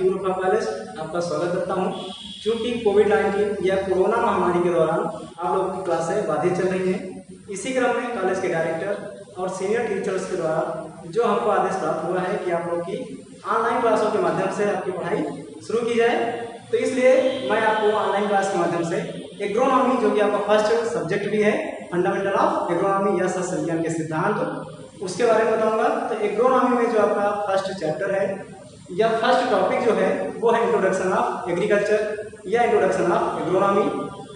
Ji group of college आपका स्वागत करता हूं। क्योंकि कोविड-19 या कोरोना महामारी के दौरान आप लोगों की क्लासें बाधित चल रही हैं, इसी क्रम में कॉलेज के डायरेक्टर और सीनियर टीचर्स के द्वारा जो हमको आदेश प्राप्त हुआ है कि आप लोग की ऑनलाइन क्लासों के माध्यम से आपकी पढ़ाई शुरू की जाए। तो इसलिए मैं आपको ऑनलाइन क्लास के माध्यम से एग्रोनॉमी, जो कि आपका फर्स्ट सब्जेक्ट भी है, फंडामेंटल ऑफ एग्रोनॉमी या सस्य विज्ञान के सिद्धांत, उसके बारे में बताऊंगा। तो एग्रोनॉमी में जो आपका फर्स्ट चैप्टर है या फर्स्ट टॉपिक जो है वो है इंट्रोडक्शन ऑफ एग्रीकल्चर या इंट्रोडक्शन ऑफ एग्रोनॉमी।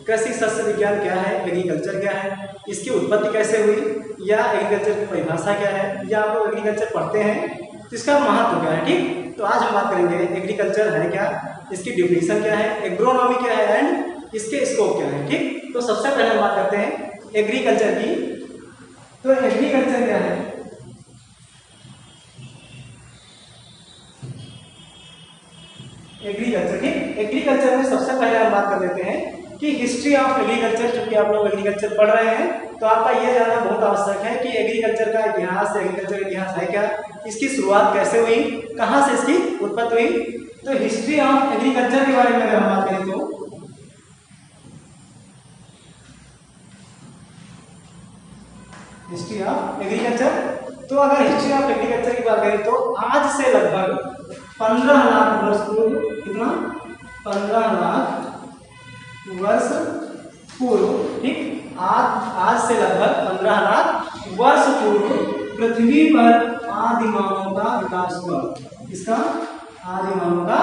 कृषि सस्य विज्ञान क्या है, एग्रीकल्चर क्या है, इसकी उत्पत्ति कैसे हुई, या एग्रीकल्चर की परिभाषा क्या है, या आप लोग एग्रीकल्चर पढ़ते हैं तो इसका महत्व क्या है। ठीक, तो आज हम बात करेंगे एग्रीकल्चर है क्या, इसकी डिफिनेशन क्या है, एग्रोनॉमी क्या है एंड इसके स्कोप क्या है। ठीक, तो सबसे पहले हम बात करते हैं एग्रीकल्चर की। तो एग्रीकल्चर क्या है? एग्रीकल्चर, ठीक, एग्रीकल्चर में सबसे पहले हम बात कर लेते हैं कि हिस्ट्री ऑफ एग्रीकल्चर। चूंकि आप लोग एग्रीकल्चर पढ़ रहे हैं तो आपका यह जानना बहुत आवश्यक है कि एग्रीकल्चर का इतिहास, एग्रीकल्चर का इतिहास है क्या, इसकी शुरुआत कैसे हुई, कहाँ से इसकी उत्पत्ति हुई। तो हिस्ट्री ऑफ एग्रीकल्चर के बारे में अगर हम बात करें तो हिस्ट्री ऑफ एग्रीकल्चर, तो अगर हिस्ट्री ऑफ एग्रीकल्चर की बात करें तो आज से लगभग 15 लाख वर्ष पूर्व, कितना, 15 लाख वर्ष पूर्व, ठीक, आज से लगभग 15 लाख वर्ष पूर्व पृथ्वी पर आदि मानव का विकास हुआ। इसका आदि मानव का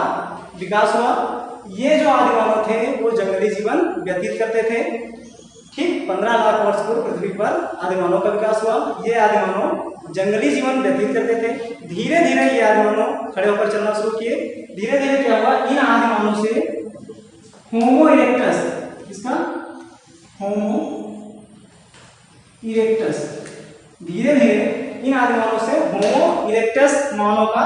विकास हुआ। ये जो आदि मानव थे वो जंगली जीवन व्यतीत करते थे। ठीक, 15 लाख वर्ष पूर्व पृथ्वी पर आदि मानव का विकास हुआ। ये आदि मानव जंगली जीवन व्यतीत करते थे। धीरे धीरे ये आदि मानव खड़े होकर चलना शुरू किए। धीरे धीरे क्या हुआ, इन आदि मानव से होमो इरेक्टस, इसका होमो इरेक्टस, धीरे धीरे इन आदि मानव से होमो इरेक्टस मानव का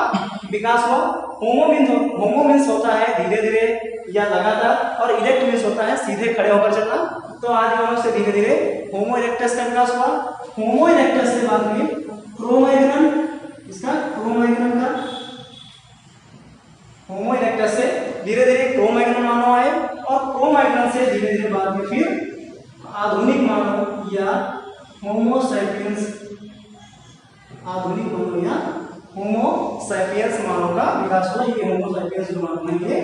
विकास हुआ। होमो मीन्स होता है धीरे धीरे या लगातार, और इरेक्ट मीन्स होता है सीधे खड़े होकर चलना। तो आदि मानव से धीरे धीरे होमो इरेक्टस का विकास हुआ। होमो इरेक्टस से बाद में क्रो-मैग्नन, इसका क्रो-मैग्नन का, होमो इरेक्टस से धीरे धीरे क्रो-मैग्नन मानव आए, और क्रो-मैग्नन से धीरे धीरे बाद में फिर आधुनिक मानव या होमो सैपियंस, आधुनिक मानव या होमो सैपियंस मानव का विकास हुआ। ये होमो सैपियंस जो मानव है ये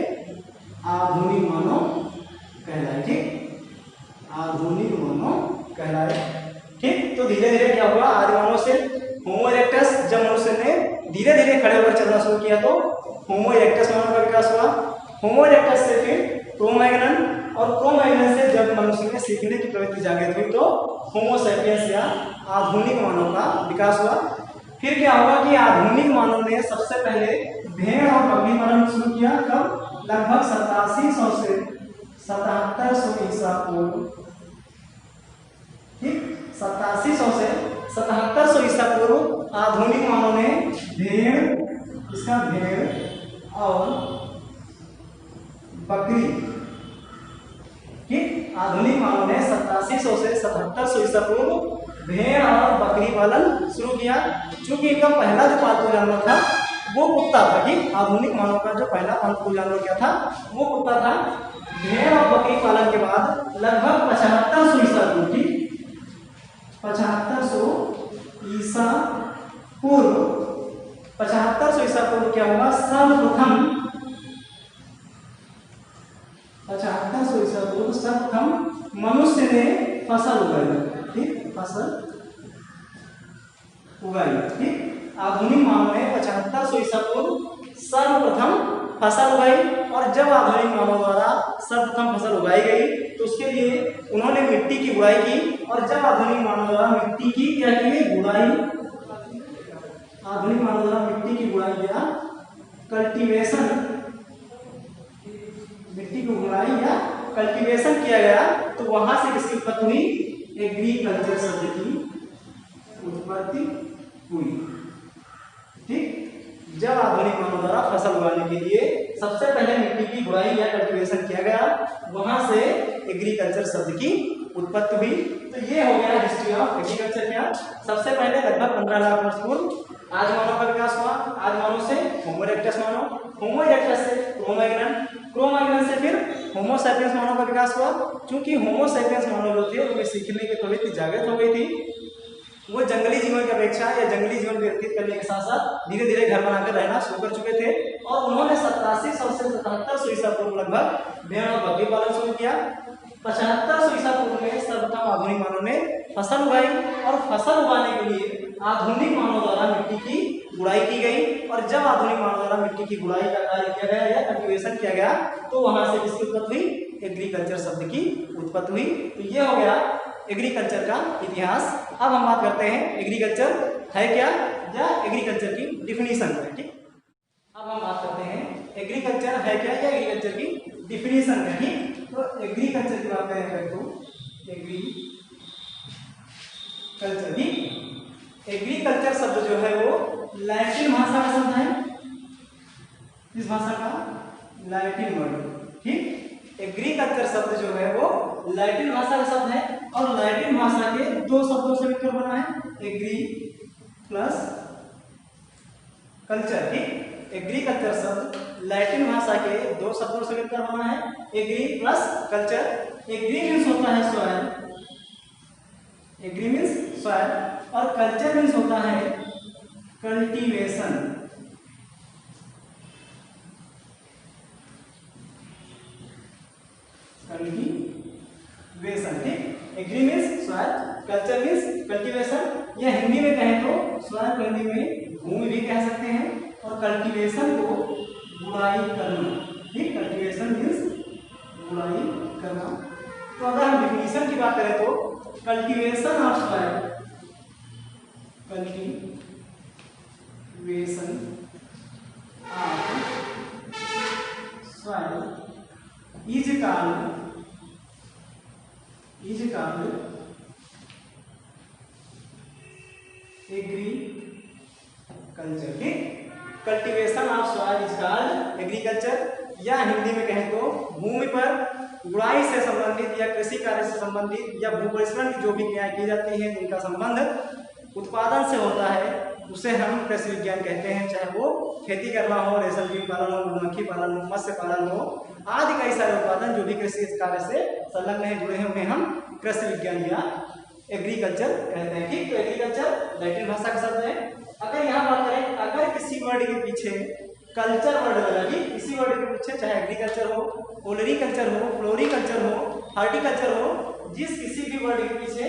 आधुनिक मानव कहलाए। ठीक, आधुनिक मानव कहलाए। ठीक, तो धीरे धीरे क्या हुआ, आदि मानव से होमो इरेक्टस, जब मनुष्य ने धीरे धीरे खड़े होकर चलना शुरू किया तो होमो इरेक्टस मानव का विकास हुआ। होमो इरेक्टस से फिर क्रो-मैग्नन, और क्रो-मैग्नन से जब मनुष्य में सीखने की प्रवृत्ति जागृत हुई तो होमो सैपियंस या आधुनिक मानव का विकास हुआ। फिर क्या हुआ कि आधुनिक मानव ने सबसे पहले भेड़ और बकरी पालन शुरू किया। कब? लगभग 8700 से 7700 ईसा पूर्व। ठीक, 8700 से 7700 ईसा पूर्व आधुनिक मानव ने भेड़, इसका भेड़ और बकरी, ठीक, आधुनिक मानव ने 8700 से 7700 ईसा पूर्व भेड़ और बकरी पालन शुरू किया। चूंकि इनका पहला जो पालतू जानवर था वो कुत्ता था। ठीक, आधुनिक मानव का जो पहला पालतू जानवर क्या था, वो कुत्ता था। भेड़ और बकरी पालन के बाद लगभग 7500 ईसा पूर्व, ठीक, 7500 ईसा पूर्व, 7500 ईसा पूर्व क्या हुआ, सर्वप्रथम 7500 ईसा पूर्व सर्वप्रथम मनुष्य ने फसल उगाई। ठीक, फसल उगाई। ठीक, आधुनिक मानव ने 7500 ईसा पूर्व सर्वप्रथम फसल उगाई। और जब आधुनिक मानव द्वारा सर्वप्रथम फसल उगाई गई तो उसके लिए उन्होंने मिट्टी की गुड़ाई की। और जब आधुनिक मानव द्वारा मिट्टी की क्या की गई, गुड़ाई, आधुनिक मानव द्वारा मिट्टी की गुड़ाई किया, कल्टीवेशन, मिट्टी की गुड़ाई या कल्टीवेशन किया गया, तो वहां से किसकी उत्पत्ति हुई, एग्रीकल्चर शब्द की उत्पत्ति हुई। ठीक, जब आधुनिक मानव द्वारा फसल उगाने के लिए सबसे पहले मिट्टी की गुड़ाई या कल्टीवेशन किया गया, वहां से एग्रीकल्चर शब्द की उत्पत्ति हुई। तो ये हो गया हिस्ट्री ऑफ एग्रीकल्चर। क्या, सबसे पहले लगभग 15 लाख वर्ष पूर्व आज मानव का विकास हुआ। आज मानव से होमो इरेक्टस मानव, होमो इरेक्टस से क्रो-मैग्नन, क्रो-मैग्नन से फिर होमो सैपियंस मानव का विकास हुआ। क्योंकि होमो सैपियंस मानव जो थे उनमें सीखने की प्रवृत्ति जागृत हो गई थी, वो जंगली जीवन की अपेक्षा या जंगली जीवन व्यतीत करने के साथ साथ धीरे धीरे घर बनाकर रहना शुरू कर चुके थे और उन्होंने 8700 से 7700 ईसा पूर्व लगभग भेड़ और बकरी पालन शुरू किया। 7500 ईसा पूर्व में सर्वप्रथम आधुनिक मानव ने फसल उगाई और फसल उगाने के लिए आधुनिक मानव द्वारा मिट्टी की गुड़ाई की गई और जब आधुनिक मानव द्वारा मिट्टी की गुड़ाई का कार्य किया गया या कल्टीवेशन किया गया तो वहां से किसकी उत्पत्ति हुई? एग्रीकल्चर शब्द की उत्पत्ति हुई। तो ये हो गया एग्रीकल्चर का इतिहास। अब हम बात करते हैं एग्रीकल्चर है क्या या एग्रीकल्चर की डिफिनीशन क्या है। ठीक, अब हम बात करते हैं एग्रीकल्चर है क्या या एग्रीकल्चर की डिफिनीशन क्या। ठीक, तो एग्रीकल्चर की बात करें तो एग्रीकल्चर, ठीक, एग्रीकल्चर शब्द जो है वो लैटिन भाषा का शब्द है। इस भाषा का लैटिन वर्ड, ठीक, एग्रीकल्चर शब्द जो है वो लैटिन भाषा का शब्द है और लैटिन भाषा के दो शब्दों से मिलकर बना है, एग्री प्लस कल्चर। ठीक, एग्रीकल्चर शब्द लैटिन भाषा के दो शब्दों से मिलकर बना है, agri plus culture. Agri means होता है सॉइल, एग्री मीन्स सॉइल और कल्चर मीन्स होता है कल्टीवेशन। कल्टीवेशन, ठीक, agri means soil, culture means cultivation. या हिंदी में कहें तो सॉइल को हिंदी में भूमि भी कह सकते हैं और कल्टीवेशन को गुड़ाई करना। ठीक, कल्टीवेशन मीन्स गुड़ाई करना। तो अगर हम डिफिनीशन की बात करें तो cultivation of soil, cultivation of soil is called agriculture. ठीक, cultivation of soil is called agriculture. या हिंदी में कहें तो भूमि पर गुड़ाई से संबंधित या कृषि कार्य से संबंधित या भू परिष्करण की जो भी क्रियाएं की जाती हैं जिनका संबंध उत्पादन से होता है उसे हम कृषि विज्ञान कहते हैं। चाहे वो खेती करना हो, रेशम कीट पालन हो, मधुमक्खी पालन हो, मत्स्य पालन हो, आदि कई सारे उत्पादन जो भी कृषि कार्य से संलग्न है, जुड़े हैं, उन्हें हम कृषि विज्ञान या एग्रीकल्चर कहते हैं। ठीक, तो एग्रीकल्चर लैटिन भाषा का शब्द है। अगर यहाँ बात करें, अगर किसी वर्ड के पीछे कल्चर वर्ड लगा, ठीक, इसी वर्ड के पीछे चाहे एग्रीकल्चर हो, ओलरीकल्चर हो, फ्लोरीकल्चर हो, हॉर्टिकल्चर हो, जिस किसी भी वर्ड के पीछे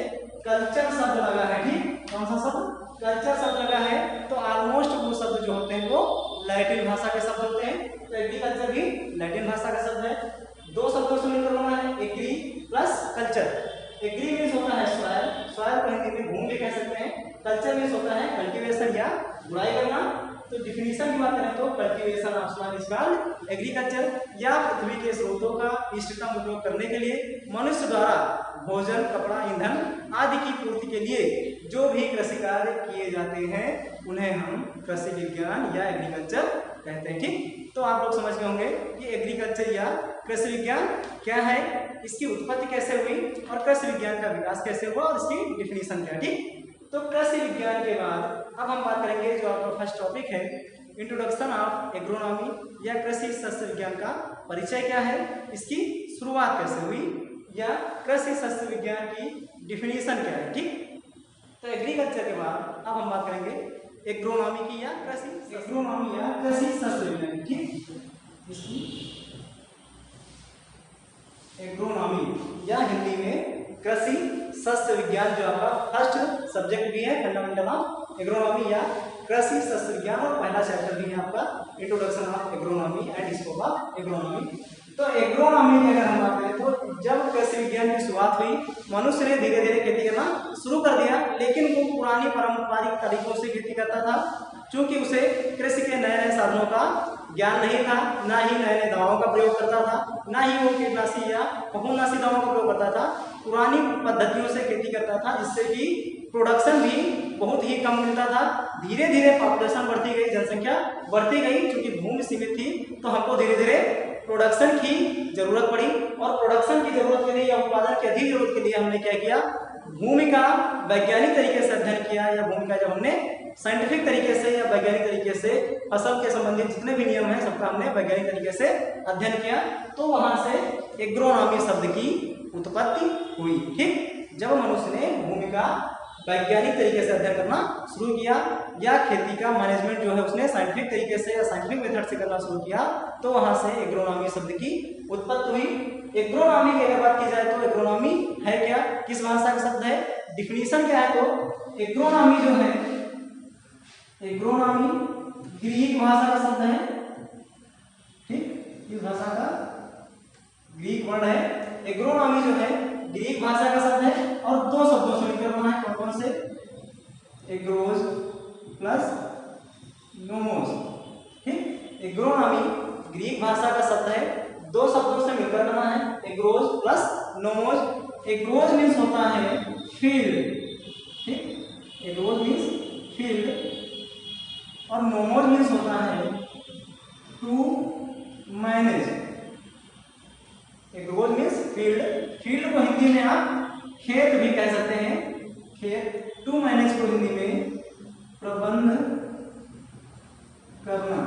कल्चर शब्द लगा है, ठीक, कौन सा शब्द? कल्चर शब्द लगा है, तो ऑलमोस्ट वो शब्द जो होते हैं वो लैटिन भाषा के शब्द होते हैं। तो एग्रीकल्चर भी लैटिन भाषा का शब्द है। दो शब्दों से मिलकर बना है, agri plus culture. Agri means होता है सॉइल, सॉइल को हिंदी में भूमि भी कह सकते हैं। कल्चर मीन्स होता है कल्टीवेशन या गुड़ाई करना। तो डिफिनीशन की बात करें तो cultivation of soil is called agriculture. या पृथ्वी के स्रोतों का इष्टतम उपयोग करने के लिए मनुष्य द्वारा भोजन, कपड़ा, ईंधन आदि की पूर्ति के लिए जो भी कृषि कार्य किए जाते हैं उन्हें हम कृषि विज्ञान या एग्रीकल्चर कहते हैं। ठीक, तो आप लोग समझ गए होंगे कि एग्रीकल्चर या कृषि विज्ञान क्या है, इसकी उत्पत्ति कैसे हुई और कृषि विज्ञान का विकास कैसे हुआ और इसकी डिफिनीशन क्या। ठीक, तो कृषि विज्ञान के बाद अब हम बात करेंगे जो आपका फर्स्ट टॉपिक है, इंट्रोडक्शन ऑफ एग्रोनॉमी या कृषि शस्त्र विज्ञान का परिचय क्या है, इसकी शुरुआत कैसे हुई या कृषि शस्त्र विज्ञान की डिफिनीशन क्या है। ठीक, तो एग्रीकल्चर के बाद अब हम बात करेंगे एग्रोनॉमी की या कृषि एग्रोनॉमी या कृषि शस्त्र विज्ञान। ठीक, इसकी एग्रोनॉमी या हिंदी में कृषि शस्त्र विज्ञान जो आपका फर्स्ट सब्जेक्ट भी है, फंडामेंटल ऑफ एग्रोनॉमी या कृषि शस्त्र विज्ञान, और पहला चैप्टर भी है आपका introduction of agronomy and scope of agronomy. तो एग्रोनॉमी की अगर हम बात करें तो जब कृषि विज्ञान की शुरुआत हुई, मनुष्य ने धीरे धीरे खेती करना शुरू कर दिया, लेकिन वो पुरानी पारंपरिक तरीकों से खेती करता था क्योंकि उसे कृषि के नए नए साधनों का ज्ञान नहीं था, ना ही नए नए दवाओं का प्रयोग करता था, ना ही वो कीटनाशी या फफूंदनाशी दवाओं का प्रयोग करता था। पुरानी पद्धतियों से खेती करता था जिससे कि प्रोडक्शन भी बहुत ही कम मिलता था। धीरे धीरे पॉपुलेशन बढ़ती गई, जनसंख्या बढ़ती गई, क्योंकि भूमि सीमित थी तो हमको धीरे धीरे प्रोडक्शन की जरूरत पड़ी और प्रोडक्शन की जरूरत के लिए या उत्पादन की अधिक जरूरत के लिए हमने क्या किया, भूमि का वैज्ञानिक तरीके से अध्ययन किया या भूमि का जब हमने साइंटिफिक तरीके से या वैज्ञानिक तरीके से फसल के संबंधित जितने भी नियम हैं सबका हमने वैज्ञानिक तरीके से अध्ययन किया, तो वहां से एग्रोनॉमी शब्द की उत्पत्ति हुई। ठीक, जब मनुष्य ने भूमि का वैज्ञानिक तरीके से अध्ययन करना शुरू किया या खेती का मैनेजमेंट जो है उसने साइंटिफिक तरीके से या साइंटिफिक मेथड से करना शुरू किया, तो वहां से एग्रोनॉमी शब्द की उत्पत्ति हुई। एग्रोनॉमी की अगर बात की जाए तो एग्रोनॉमी है क्या, किस भाषा का शब्द है, डिफिनीशन क्या है, तो एग्रोनॉमी जो है, एग्रोनॉमी ग्रीक भाषा का शब्द है। ठीक, इस भाषा का ग्रीक वर्ड है। एग्रोनॉमी जो है ग्रीक भाषा का शब्द है और दो शब्दों से मिलकर बना है। कौन कौन से, एग्रोज प्लस नोमोस। ठीक, एग्रोनॉमी ग्रीक भाषा का शब्द है, दो शब्दों से मिलकर बना है, एग्रोज प्लस नोमोस। एग्रोज मीन्स होता है फील्ड। ठीक, एग्रोज मीन्स फील्ड और नोमोज मीन्स होता है टू मैनेज। एग्रोज मीन्स फील्ड, फील्ड को हिंदी में आप खेत भी कह सकते हैं, खेत। टू मैनेज को हिंदी में प्रबंध करना,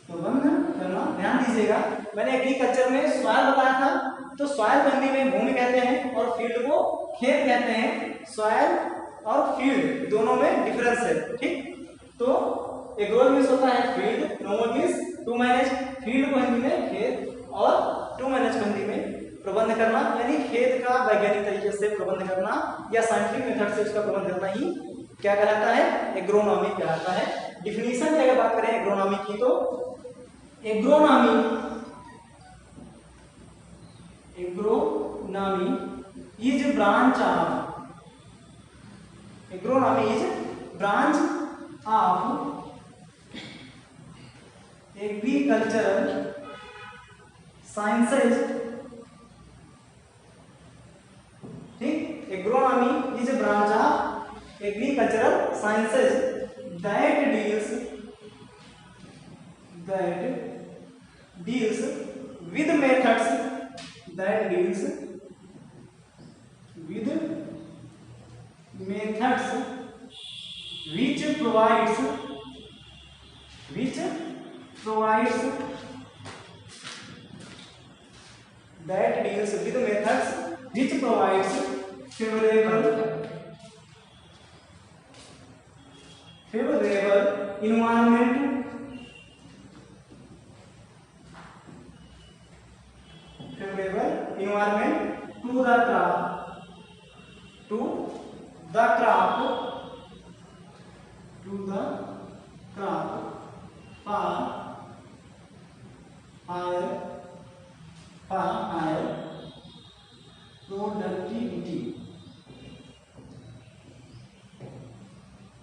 प्रबंध करना। ध्यान दीजिएगा, मैंने एग्रीकल्चर में सॉइल बताया था, तो सॉइल को हिंदी में भूमि कहते हैं और फील्ड को खेत कहते हैं। सॉइल और फील्ड दोनों में डिफरेंस है। ठीक, तो एग्रोज मीन्स होता है field, nomos means to manage. Field को हिंदी में खेत और टू मैनेज को हिंदी में प्रबंध करना, यानी खेत का वैज्ञानिक तरीके से प्रबंध करना या साइंटिफिक मेथड से उसका प्रबंध करना ही क्या कहलाता है, एग्रोनॉमी कहलाता है। डिफिनीशन की अगर बात करें एग्रोनॉमी की, तो agronomy is branch of, agronomy is branch of agricultural sciences. ठीक, agronomy is a branch of agricultural sciences that deals with methods which provides favorable environment to the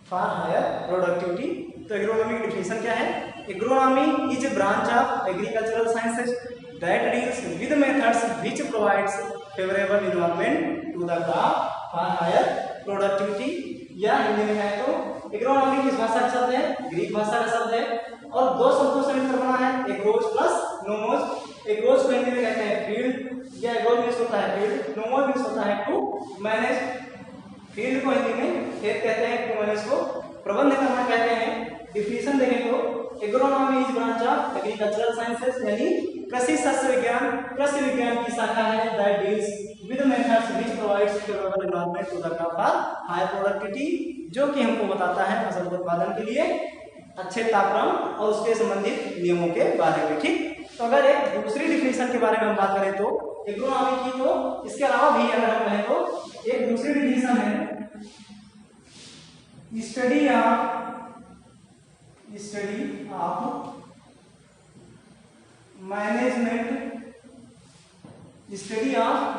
crop for higher productivity। तो agronomy की definition क्या है, agronomy is a branch of agricultural sciences that deals with methods which provides favourable environment to the crop for higher productivity. या हिंदी में कहें तो agronomy किस भाषा का शब्द है, ग्रीक भाषा का शब्द है और दो शब्दों से मिलकर बना है, एग्रोज प्लस नोमोज। एग्रोज को हिंदी में कहते हैं फील्ड या एग्रोज मीन्स होता है फील्ड, नोमोज मीन्स होता है टू मैनेज। फील्ड को हिंदी में खेत कहते हैं, टू मैनेज को प्रबंध करना कहते हैं। डिफिनेशन देखें तो agronomy is branch of agricultural sciences, यानी कृषि शस्त्र विज्ञान कृषि विज्ञान की शाखा है that deals with methods which provides favourable environment to the crop for high productivity, जो कि हमको बताता है फसल उत्पादन के लिए अच्छे तापक्रम और उसके संबंधित नियमों के बारे में। ठीक, तो अगर एक दूसरी डिफिनेशन के बारे में हम बात करें तो एग्रोनॉमी की, तो इसके अलावा भी अगर हम कहें तो एक दूसरी डिफिनेशन है study of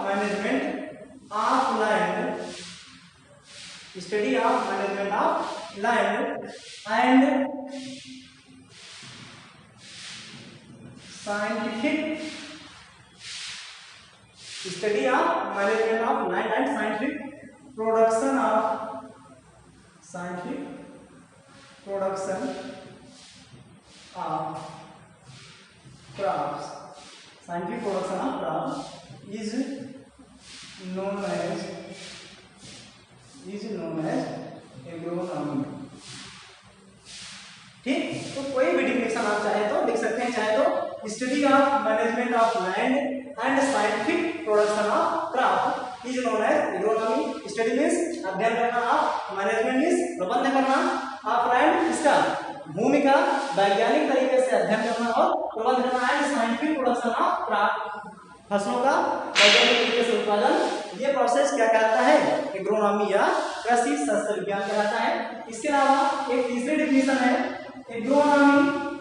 management of land and scientific study of management of land and scientific production of crops, scientific production of crops is known as agronomy। Study of management of land and scientific production of crop is known as agronomy. Study means अध्ययन करना, of management means प्रबंध करना, of land इसका भूमि का वैज्ञानिक तरीके से अध्ययन करना और प्रबंध करना, and scientific production of crop फसलों का वैज्ञानिक तरीके से उत्पादन। ये प्रोसेस क्या कहलाता है? एग्रोनॉमी या कृषि शास्त्र विज्ञान कहलाता है। इसके अलावा एक तीसरी डिफिनेशन है agronomy.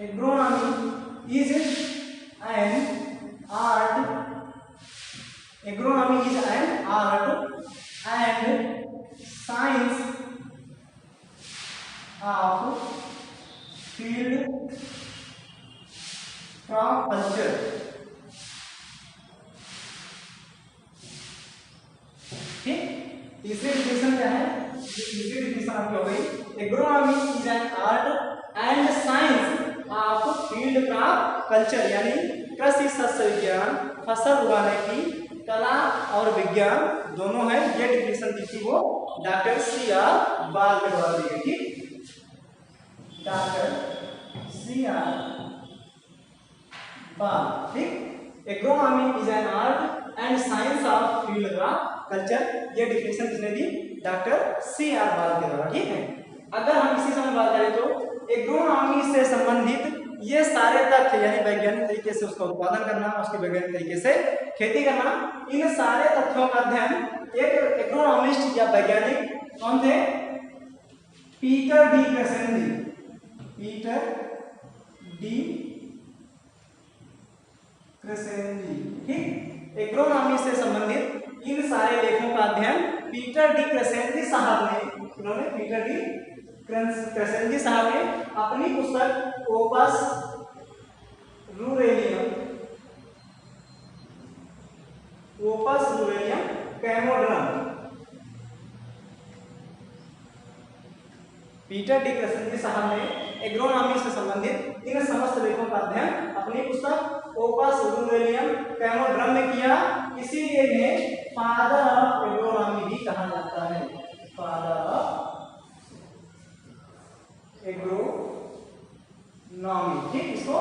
Agronomy is an art. Agronomy is an art and science of field crop culture. ठीक, तीसरी डिफिनेशन क्या है? तीसरी डिफिनेशन आपकी हो गई agronomy is an art and science of field crop culture, यानी कृषि शस्त्र विज्ञान, फसल उगाने की कला और विज्ञान दोनों है। ये डिफिनेशन दी थी वो डॉक्टर C.R. बाल के द्वारा दी गई थी। Doctor C.R. ठीक, agronomy is an art and science of field crop culture, ये डिफिनेशन किसने दी? Doctor C.R. बाल के द्वारा। ठीक है, अगर हम इसी समय बात करें तो एग्रोनॉमी से संबंधित ये सारे तथ्य, यानी वैज्ञानिक तरीके से उसका उत्पादन करना, उसके वैज्ञानिक तरीके से खेती करना, इन सारे तथ्यों का अध्ययन एक एग्रोनॉमिस्ट या वैज्ञानिक कौन थे? Peter de Crescenzi. Peter de Crescenzi. ठीक, एग्रोनॉमी से संबंधित इन सारे लेखों का अध्ययन पीटर डी क्रेसेंडी साहब ने, उन्होंने पीटर डी क्रेसेंडी साहब ने अपनी पुस्तक ओपस रूरेलियम कैमोड्रम। पीटर डी क्रेसेंडी साहब ने एग्रोनॉमी से संबंधित इन समस्त लेखों का अध्ययन अपनी पुस्तक ओपस रूरेलियम कैमोड्रम में किया, इसीलिए इन्हें फादर ऑफ एग्रोनॉमी भी कहा जाता है। Father of agronomy. ठीक, इसको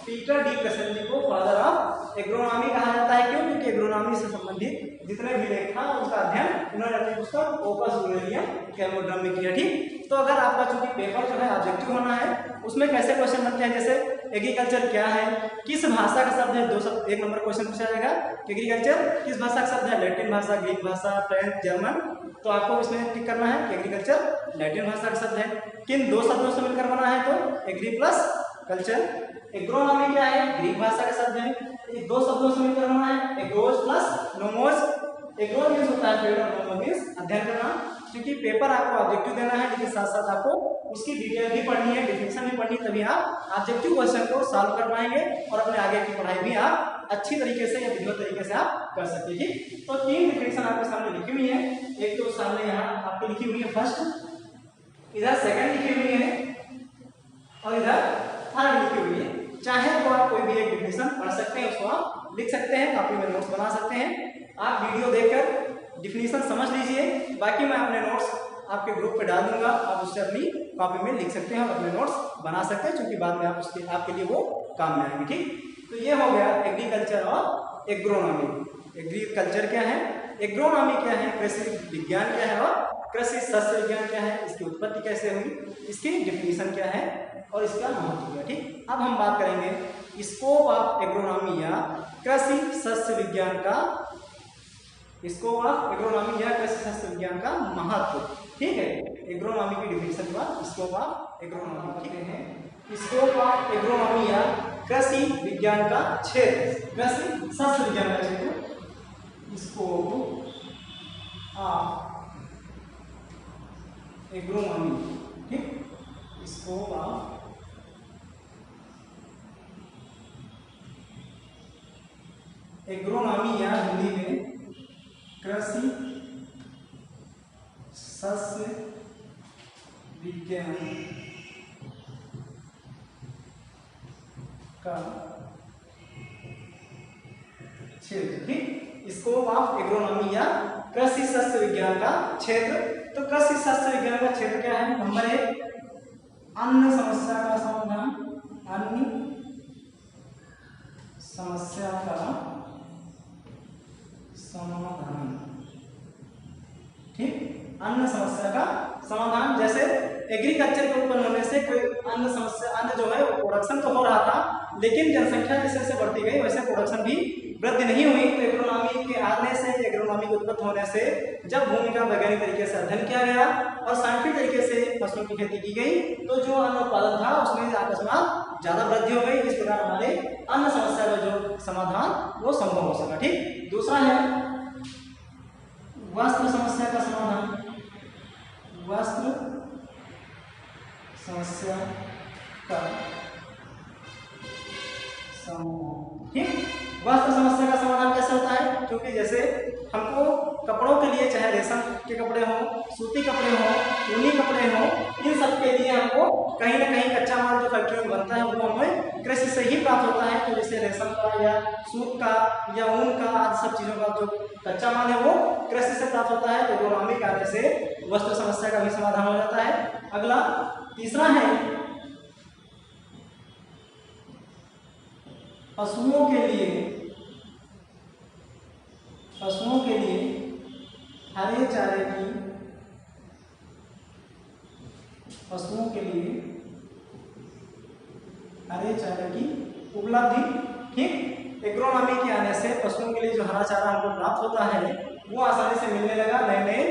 पीटर डी क्रेसेंडी को फादर ऑफ एग्रोनॉमी कहा जाता है। क्यों? क्योंकि एग्रोनॉमी से संबंधित जितने भी लेख था उनका अध्ययन उन्होंने अपनी पुस्तक ओपस रूरेलियम कैमोड्रम में किया। ठीक, तो अगर आपका चूंकि पेपर जो है ऑब्जेक्टिव होना है, उसमें कैसे क्वेश्चन बनते हैं? जैसे एग्रीकल्चर क्या है, किस भाषा का शब्द है? 2 शब्द, 1 नंबर क्वेश्चन पूछा जाएगा। एग्रीकल्चर किस भाषा का शब्द है? लैटिन भाषा, ग्रीक भाषा, फ्रेंच, जर्मन। तो आपको इसमें टिक करना है कि एग्रीकल्चर लैटिन भाषा का शब्द है। किन 2 शब्दों से मिलकर बना है? तो एग्री प्लस कल्चर। एग्रोनॉमी क्या है? ग्रीक भाषा का शब्द है। ये 2 शब्दों से मिलकर बना है, एग्रोज प्लस नोमोज। एग्रो मीन्स होता है पेड़ और नोमो मीन्स अध्ययन करना। क्योंकि पेपर आपको ऑब्जेक्टिव देना है, लेकिन साथ साथ आपको उसकी डिटेल भी पढ़नी है, डिफिनेशन भी पढ़नी है, तभी आप ऑब्जेक्टिव क्वेश्चन को सॉल्व कर पाएंगे और अपने आगे की पढ़ाई भी आप अच्छी तरीके से या विधिवत तरीके से आप कर सकते हैं। ठीक, तो 3 डिफिनेशन आपके सामने लिखी हुई है। एक तो सामने यहाँ आपकी लिखी हुई है फर्स्ट, इधर सेकंड लिखी हुई है और इधर थर्ड लिखी हुई है। चाहे तो आप कोई भी एक डिफिनेशन पढ़ सकते हैं, उसको आप लिख सकते हैं, कॉपी में नोट्स बना सकते हैं। आप वीडियो देखकर डिफिनेशन समझ लीजिए, बाकी मैं अपने नोट्स आपके ग्रुप पे डाल दूंगा, आप उससे अपनी कॉपी में लिख सकते हैं और अपने नोट्स बना सकते हैं, क्योंकि बाद में आप उसके आपके लिए वो काम में आएंगे। ठीक, तो ये हो गया एग्रीकल्चर और एग्रोनॉमी। एग्रीकल्चर क्या है, एग्रोनॉमी क्या है, कृषि विज्ञान क्या है और कृषि शस्त्र विज्ञान क्या है, इसकी उत्पत्ति कैसे हुई, इसकी डिफिनेशन क्या है और इसका महत्व क्या है। ठीक, अब हम बात करेंगे स्कोप ऑफ एग्रोनॉमी या कृषि शस्त्र विज्ञान का, स्कोप ऑफ एग्रोनॉमी या कृषि शस्त्र विज्ञान का महत्व। ठीक है, एग्रोनॉमी की डिफिनेशन के बाद स्कोप ऑफ एग्रोनॉमी कहते हैं। स्कोप ऑफ एग्रोनॉमी या कृषि विज्ञान का क्षेत्र, कृषि शस्त्र विज्ञान का क्षेत्र, स्कोप ऑफ एग्रोनॉमी। ठीक, स्कोप ऑफ एग्रोनॉमी या हिंदी में कृषि शस्त्र विज्ञान का क्षेत्र। ठीक, स्कोप ऑफ एग्रोनॉमी या कृषि शस्त्र विज्ञान का क्षेत्र। तो कृषि शस्त्र विज्ञान का क्षेत्र क्या है? नंबर 1 अन्न समस्या का समाधान। अन्य समस्या का समाधान। ठीक, अन्य समस्या का समाधान, जैसे एग्रीकल्चर के उत्पन्न होने से कोई अन्य समस्या, अन्य जो है वो प्रोडक्शन तो हो रहा था, लेकिन जनसंख्या जैसे जैसे बढ़ती गई वैसे प्रोडक्शन भी वृद्धि नहीं हुई। तो एग्रोनॉमी के आने से, एग्रोनॉमी के उत्पत्ति होने से जब भूमि का वैज्ञानिक तरीके से अध्ययन किया गया और साइंटिफिक तरीके से फसलों की खेती की गई, तो जो अन्न उत्पादन था उसमें अकस्मात ज्यादा वृद्धि हो गई। इस प्रकार हमारे अन्न समस्या का जो समाधान वो संभव हो सका। ठीक, दूसरा है वस्त्र समस्या का समाधान। वस्त्र समस्या का समाधान। ठीक, वस्त्र समस्या का समाधान कैसे होता है? क्योंकि जैसे हमको कपड़ों के लिए, चाहे रेशम के कपड़े हों, सूती कपड़े हों, ऊनी कपड़े हों, इन सब के लिए हमको कहीं ना कहीं कच्चा माल जो फैक्ट्री में बनता है वो हमें कृषि से ही प्राप्त होता है। तो जैसे रेशम का या सूत का या ऊन का आदि सब चीज़ों का जो कच्चा माल है वो कृषि से प्राप्त होता है। तो एग्रोनॉमी के आने से वस्त्र समस्या का भी समाधान हो जाता है। अगला तीसरा है पशुओं के लिए हरे चारे की, पशुओं के लिए हरे चारे की उपलब्धि। ठीक, एग्रोनॉमी के आने से पशुओं के लिए जो हरा चारा हमको प्राप्त होता है वो आसानी से मिलने लगा। नए नए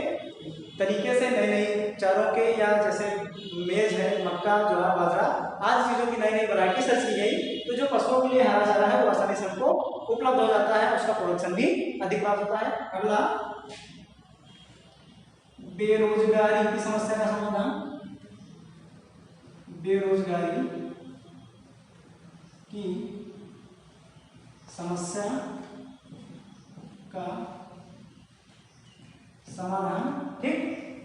तरीके से, नए नए चारों के, या जैसे मेज है, मक्का, ज्वार, बाजरा आदि चीज़ों की नई नई वैरायटी सर्च की गई। तो जो पशुओं के लिए हरा चारा है वो आसानी से हमको उपलब्ध हो जाता है, उसका प्रोडक्शन भी अधिक प्राप्त होता है। अगला बेरोजगारी की समस्या का समाधान। बेरोजगारी की समस्या का समाधान। ठीक,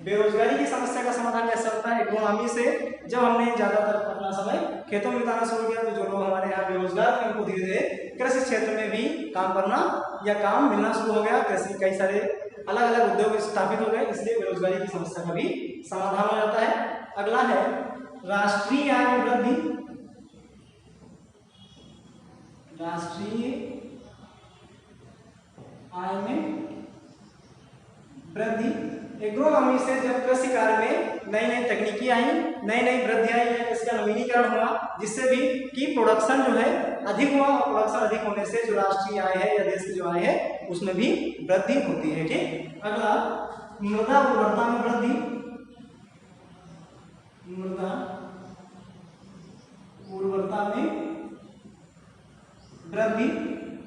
बेरोजगारी की समस्या का समाधान कैसे होता है? एग्रोनॉमी से जब हमने ज्यादातर अपना समय खेतों में बिताना शुरू किया, तो जो लोग हमारे यहाँ बेरोजगार थे उनको धीरे धीरे कृषि क्षेत्र में भी काम करना या काम मिलना शुरू हो गया। कृषि कई सारे अलग अलग उद्योग स्थापित हो गए, इसलिए बेरोजगारी की समस्या का भी समाधान हो जाता है। अगला है राष्ट्रीय आय में वृद्धि। राष्ट्रीय आय में वृद्धि। एग्रोनॉमी से जब कृषि कार्य में नई नई तकनीकी आई, नई नई वृद्धि आई है, इसका नवीनीकरण हुआ, जिससे भी कि प्रोडक्शन जो है अधिक हुआ, और प्रोडक्शन अधिक होने से जो राष्ट्रीय आय है या देश की जो आय है उसमें भी वृद्धि होती है। ठीक, अगला मृदा उर्वरता में वृद्धि। मृदा उर्वरता में वृद्धि।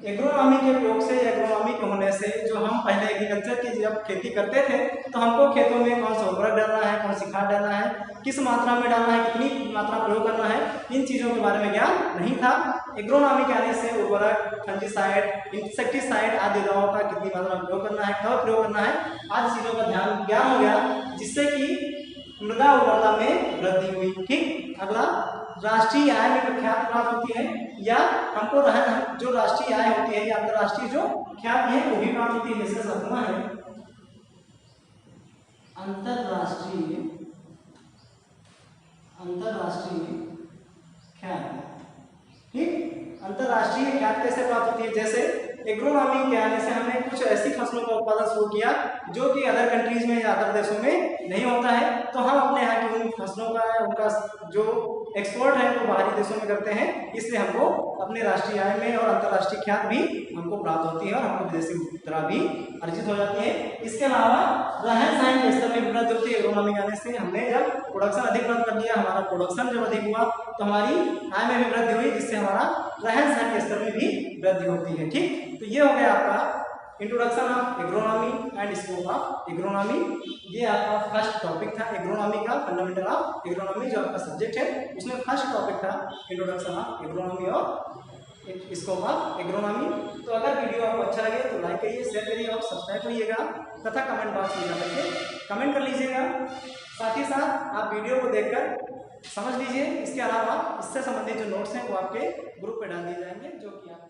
एग्रोनॉमी के प्रयोग से, एग्रोनॉमी के होने से, जो हम पहले एग्रीकल्चर की जब खेती करते थे तो हमको खेतों में कौन सा उर्वरक डालना है, कौन सी खाद डालना है, किस मात्रा में डालना है, कितनी मात्रा प्रयोग करना है, इन चीज़ों के बारे में ज्ञान नहीं था। एग्रोनॉमी के आने से उर्वरक, फंजीसाइड, इंसेक्टिसाइड आदि दवाओं का कितनी मात्रा में प्रयोग करना है, कब प्रयोग करना है, आदि चीज़ों का ज्ञान हो गया, जिससे कि मृदा उर्वरता में वृद्धि हुई। ठीक, अगला राष्ट्रीय आय में प्रख्याति प्राप्त होती है, या हमको जो राष्ट्रीय आय होती है या अंतर्राष्ट्रीय जो ख्याति है वो भी प्राप्त होती है। जैसे सपना है अंतर्राष्ट्रीय ख्याति। ठीक, अंतर्राष्ट्रीय ख्याति कैसे प्राप्त होती है? जैसे एग्रोनॉमी के आने से हमने कुछ ऐसी फसलों का उत्पादन शुरू किया जो कि अदर कंट्रीज में या अदर देशों में नहीं होता है, तो हम अपने यहाँ की उन फसलों का, उनका जो एक्सपोर्ट है वो बाहरी देशों में करते हैं। इसलिए हमको अपने राष्ट्रीय आय में और अंतर्राष्ट्रीय ख्याति भी हमको प्राप्त होती है और हमको विदेशी मुद्रा भी अर्जित हो जाती है। इसके अलावा रहन सहन के स्तर में वृद्धि होती है। एग्रोनॉमी आने से हमने जब प्रोडक्शन अधिक प्राप्त कर लिया, हमारा प्रोडक्शन जब अधिक हुआ तो हमारी आय में भी वृद्धि हुई, जिससे हमारा रहन सहन के स्तर में भी वृद्धि होती है। ठीक, तो ये हो गया आपका introduction of agronomy and scope of agronomy. ये आपका फर्स्ट टॉपिक था एग्रोनॉमी का, फंडामेंटल ऑफ एग्रोनॉमी जो आपका सब्जेक्ट है, उसमें फर्स्ट टॉपिक था इंट्रोडक्शन ऑफ एग्रोनॉमी और स्कोप ऑफ एग्रोनॉमी। तो अगर वीडियो आपको अच्छा लगे तो लाइक करिए, शेयर करिए और सब्सक्राइब करिएगा तथा कमेंट बॉक्स में जाकर कमेंट कर लीजिएगा। साथ ही साथ आप वीडियो को देखकर समझ लीजिए। इसके अलावा इससे संबंधित जो नोट्स हैं वो आपके ग्रुप पे डाल दिए जाएंगे, जो कि आप